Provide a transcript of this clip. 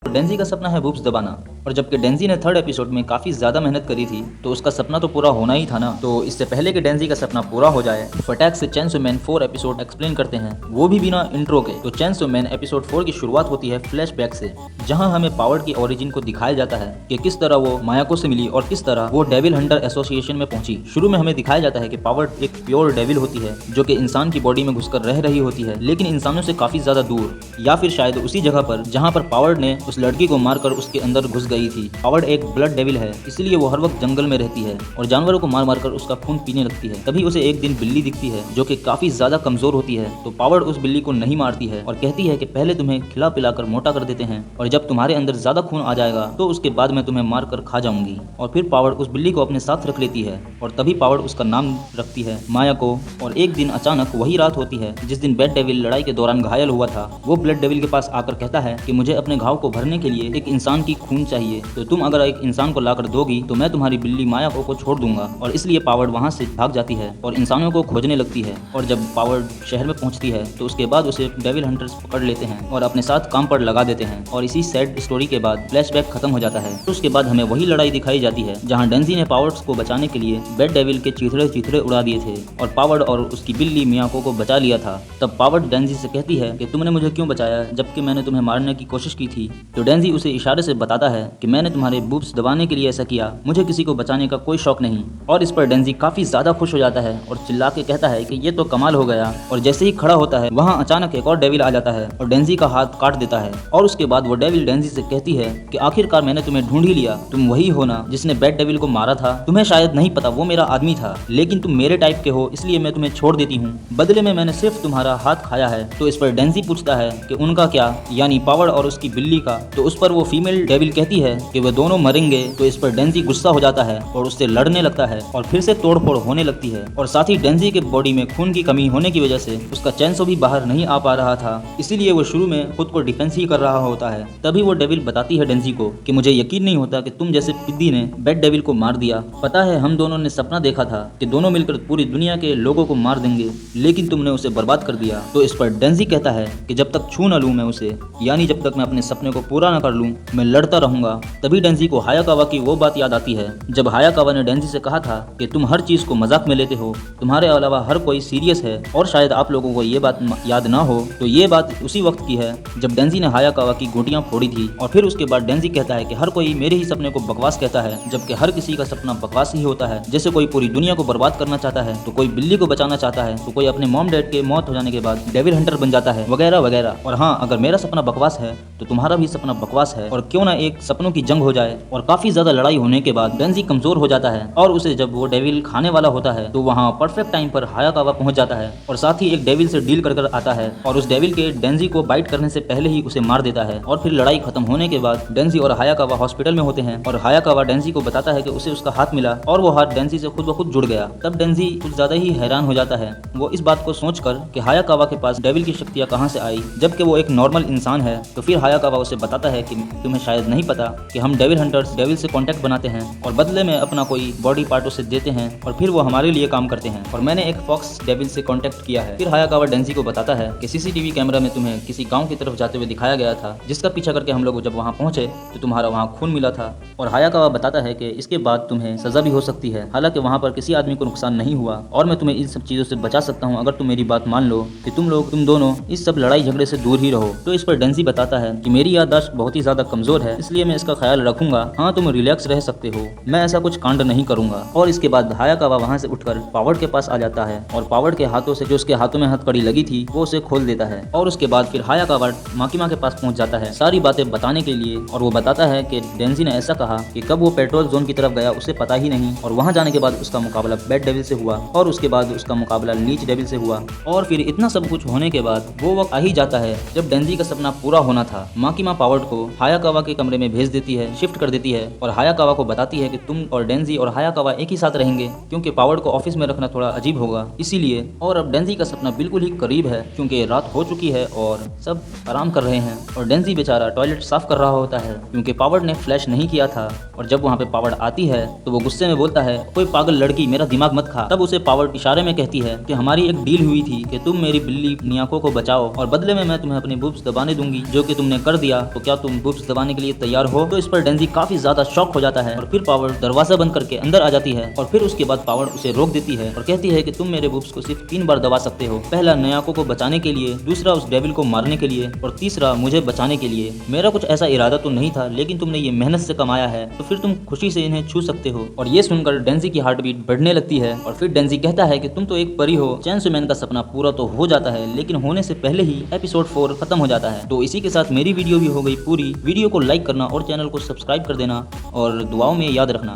डेंजी का सपना है बूब्स दबाना, और जबकि डेंजी ने थर्ड एपिसोड में काफी ज्यादा मेहनत करी थी तो उसका सपना तो पूरा होना ही था ना। तो इससे पहले कि डेंजी का सपना पूरा हो जाए, फटाक से चेनसो मैन 4 एपिसोड एक्सप्लेन करते हैं, वो भी बिना इंट्रो के। तो चेनसो मैन एपिसोड 4 की शुरुआत होती है फ्लैशबैक से, जहां हमें पावर्ड की ओरिजिन को दिखाया जाता है कि किस तरह वो मायाको से मिली और किस तरह वो डेविल हंटर एसोसिएशन में पहुंची। शुरू में हमें दिखाया जाता है कि पावर्ड एक प्योर डेविल होती है जो कि इंसान की बॉडी में घुसकर रह रही होती है, लेकिन इंसानों से काफी ज्यादा दूर, या फिर शायद उसी जगह पर जहां पर पावर्ड ने उस लड़की को मारकर उसके अंदर घुस गई थी। पावर्ड एक ब्लड डेविल है, इसलिए वो हर वक्त जंगल में रहती है और जानवरों को मार मार कर उसका खून पीने लगती है। तभी उसे एक दिन बिल्ली दिखती है जो कि काफी ज्यादा कमजोर होती है। तो पावर्ड उस बिल्ली को नहीं मारती है और कहती है कि पहले तुम्हें खिला पिलाकर मोटा कर देते हैं और जब तुम्हारे अंदर ज्यादा खून आ जाएगा तो उसके बाद मैं तुम्हें मार कर खा जाऊंगी। और फिर पावर्ड उस बिल्ली को अपने साथ रख लेती है और तभी पावर्ड उसका नाम रखती है मायाको। और एक दिन अचानक वही रात होती है जिस दिन बैड डेविल लड़ाई के दौरान घायल हुआ था। वो ब्लड डेविल के पास आकर कहता है कि मुझे अपने घाव को भरने के लिए एक इंसान की खून चाहिए, तो तुम अगर एक इंसान को लाकर दोगी तो मैं तुम्हारी बिल्ली मायाको को छोड़ दूंगा। और इसलिए पावर्ड वहां से भाग जाती है और इंसानों को खोजने लगती है। और जब पावर्ड शहर में पहुंचती है तो उसके बाद उसे डेविल हंटर्स पकड़ लेते हैं और अपने साथ काम पर लगा देते हैं। और इसी सैड स्टोरी के बाद फ्लैशबैक खत्म हो जाता है। तो उसके बाद हमें वही लड़ाई दिखाई जाती है जहाँ डेंजी ने पावर्ड्स को बचाने के लिए बैड डेविल के चिथड़े उड़ा दिए थे और पावर्ड और उसकी बिल्ली मियाको को बचा लिया था। तब पावर्ड डेंजी से कहती है कि तुमने मुझे क्यों बचाया जबकि मैंने तुम्हें मारने की कोशिश की थी। तो डेंजी उसे इशारे से बताता है कि मैंने तुम्हारे बूब्स दबाने के लिए ऐसा किया, मुझे किसी को बचाने का कोई शौक नहीं। और इस पर डेंजी काफी ज्यादा खुश हो जाता है और चिल्ला के कहता है कि ये तो कमाल हो गया। और जैसे ही खड़ा होता है वहाँ अचानक एक और डेविल आ जाता है और डेंजी का हाथ काट देता है। और उसके बाद वो डेविल डेंजी से कहती है कि आखिरकार मैंने तुम्हें ढूंढ ही लिया, तुम वही हो ना जिसने बैड डेविल को मारा था। तुम्हें शायद नहीं पता वो मेरा आदमी था, लेकिन तुम मेरे टाइप के हो इसलिए मैं तुम्हें छोड़ देती हूँ, बदले में मैंने सिर्फ तुम्हारा हाथ खाया है। तो इस पर डेंजी पूछता है कि उनका क्या, यानी पावर्ड और उसकी बिल्ली का। तो उस पर वो फीमेल डेविल कहती है कि वे दोनों मरेंगे। तो इस पर डेंजी गुस्सा हो जाता है और उससे लड़ने लगता है और फिर से तोड़फोड़ होने लगती है। और साथ ही डेंजी के बॉडी में खून की कमी होने की वजह से उसका चैनसो भी बाहर नहीं आ पा रहा था, इसीलिए वो शुरू में खुद को डिफेंस ही कर रहा होता है। तभी वो डेविल बताती है डेंजी को कि मुझे यकीन नहीं होता कि तुम जैसे पिद्दी ने बैड डेविल को मार दिया। पता है हम दोनों ने सपना देखा था कि दोनों मिलकर पूरी दुनिया के लोगों को मार देंगे, लेकिन तुमने उसे बर्बाद कर दिया। तो इस पर डेंजी कहता है कि जब तक छू न लूं मैं उसे, यानी जब तक मैं अपने सपने को पूरा न कर लूं, मैं लड़ता रहूंगा। तभी डेंजी को हायाकावा की वो बात याद आती है जब हायाकावा ने डेंजी से कहा था कि तुम हर चीज को मजाक में लेते हो, तुम्हारे अलावा हर कोई सीरियस है। और शायद आप लोगों को ये बात याद ना हो तो ये बात उसी वक्त की है जब डेंजी ने हायाकावा की गोटियां फोड़ी थी। और फिर उसके बाद डेंजी कहता है कि हर कोई मेरे ही सपने को बकवास कहता है, जबकि हर किसी का सपना बकवास ही होता है। जैसे कोई पूरी दुनिया को बर्बाद करना चाहता है, तो कोई बिल्ली को बचाना चाहता है, तो कोई अपने मॉम डैड के मौत हो जाने के बाद डेविल हंटर बन जाता है, वगैरह वगैरह। और हाँ, अगर मेरा सपना बकवास है तो तुम्हारा भी सपना बकवास है, और क्यों ना एक सपनों की जंग हो जाए। और काफी ज्यादा लड़ाई होने के बाद डेंजी कमजोर हो जाता है और उसे जब वो डेविल खाने वाला होता है तो वहाँ परफेक्ट टाइम पर हायाकावा पहुंच जाता है और साथ ही एक डेविल से डील कर आता है और उस डेविल के डेंजी को बाइट करने से पहले ही उसे मार देता है। और फिर लड़ाई खत्म होने के बाद डेंजी और हायाकावा हॉस्पिटल में होते हैं और हायाकावा डेंजी को बताता है कि उसे उसका हाथ मिला और वो हाथ डेंजी से खुद ब खुद जुड़ गया। तब डेंजी कुछ ज्यादा ही हैरान हो जाता है, वो इस बात को सोचकर कि हायाकावा के पास डेविल की शक्तियां कहां से आई जबकि वो एक नॉर्मल इंसान है। तो फिर हायाकावा उसे बताता है कि तुम्हें शायद नहीं पता कि हम डेविल हंटर्स डेविल से कांटेक्ट बनाते हैं और बदले में अपना कोई बॉडी पार्ट उसे देते हैं और फिर वो हमारे लिए काम करते हैं, और मैंने एक फॉक्स डेविल से कांटेक्ट किया है। फिर हायाकावा डेंजी को बताता है कि सीसीटीवी कैमरा में तुम्हें किसी गांव की तरफ जाते हुए दिखाया गया था, जिसका पीछा करके हम लोग जब वहां पहुंचे तो तुम्हारा वहां खून मिला था। और हायाकावा बताता है कि इसके बाद तुम्हें सजा भी हो सकती है, हालांकि वहां पर किसी आदमी को नुकसान नहीं हुआ और मैं तुम्हें इन सब चीजों से बचा सकता हूं अगर तुम मेरी बात मान लो कि तुम दोनों इस सब लड़ाई झगड़े से दूर ही रहो। तो इस पर डेंजी बताता है कि मेरी याददाश्त बहुत ही ज्यादा कमजोर है, इसलिए मैं इसका ख्याल रखूंगा, हाँ तुम रिलैक्स रह सकते हो, मैं ऐसा कुछ कांड नहीं करूंगा। और इसके बाद हायाकावा वहां से उठकर पावर्ड के पास आ जाता है और पावर्ड के हाथों से जो उसके हाथों में हथकड़ी लगी थी वो उसे खोल देता है। और उसके बाद फिर हायाकावा माकीमा के पास पहुंच जाता है सारी बातें बताने के लिए, और वो बताता है कि डेंजी ने ऐसा कहा कि कब वो पेट्रोल जोन की तरफ गया उसे पता ही नहीं, और वहां जाने के बाद उसका मुकाबला बैड डेविल से हुआ और उसके बाद उसका मुकाबला लीच डेविल से हुआ। और फिर इतना सब कुछ होने के बाद वो वक्त आ ही जाता है जब डेंजी का सपना पूरा होना था। माकीमा पावर्ड को हायाकावा के कमरे में भेज देती है, शिफ्ट कर देती है और हायाकावा को बताती है कि तुम और डेंजी और हायाकावा एक ही साथ रहेंगे, क्योंकि पावर्ड को ऑफिस में रखना थोड़ा अजीब होगा इसीलिए। और अब डेंजी का सपना बिल्कुल ही करीब है क्योंकि रात हो चुकी है और सब आराम कर रहे हैं और डेंजी बेचारा टॉयलेट साफ कर रहा होता है क्योंकि पावर्ड ने फ्लैश नहीं किया था। और जब वहाँ पे पावर्ड आती है तो वो गुस्से में बोलता है, कोई पागल लड़की मेरा दिमाग मत खा। तब उसे पावर्ड इशारे में कहती है कि हमारी एक डील हुई थी कि तुम मेरी बिल्ली मियाको को बचाओ और बदले में मैं तुम्हें अपने बूब्स दबाने दूंगी, जो कि तुमने कर दिया। तो तो क्या तुम बुब्स दबाने के लिए तैयार हो? तो इस पर डेंजी काफी ज्यादा शॉक हो जाता है और फिर पावर दरवाजा बंद करके अंदर आ जाती है और फिर उसके बाद पावर उसे रोक देती है और कहती है कि तुम मेरे बुब्स को सिर्फ 3 बार दबा सकते हो। पहला नयाको को बचाने के लिए, दूसरा उस डेविल को मारने के लिए और तीसरा मुझे बचाने के लिए। मेरा कुछ ऐसा इरादा तो नहीं था, लेकिन तुमने ये मेहनत से कमाया है तो फिर तुम खुशी से इन्हें छू सकते हो। और ये सुनकर डेंजी की हार्ट बीट बढ़ने लगती है और फिर डेंजी कहता है कि तुम तो एक परी हो। चेनसो मैन का सपना पूरा तो हो जाता है, लेकिन होने से पहले ही एपिसोड 4 खत्म हो जाता है। तो इसी के साथ मेरी वीडियो भी हो गई पूरी। वीडियो को लाइक करना और चैनल को सब्सक्राइब कर देना और दुआओं में याद रखना।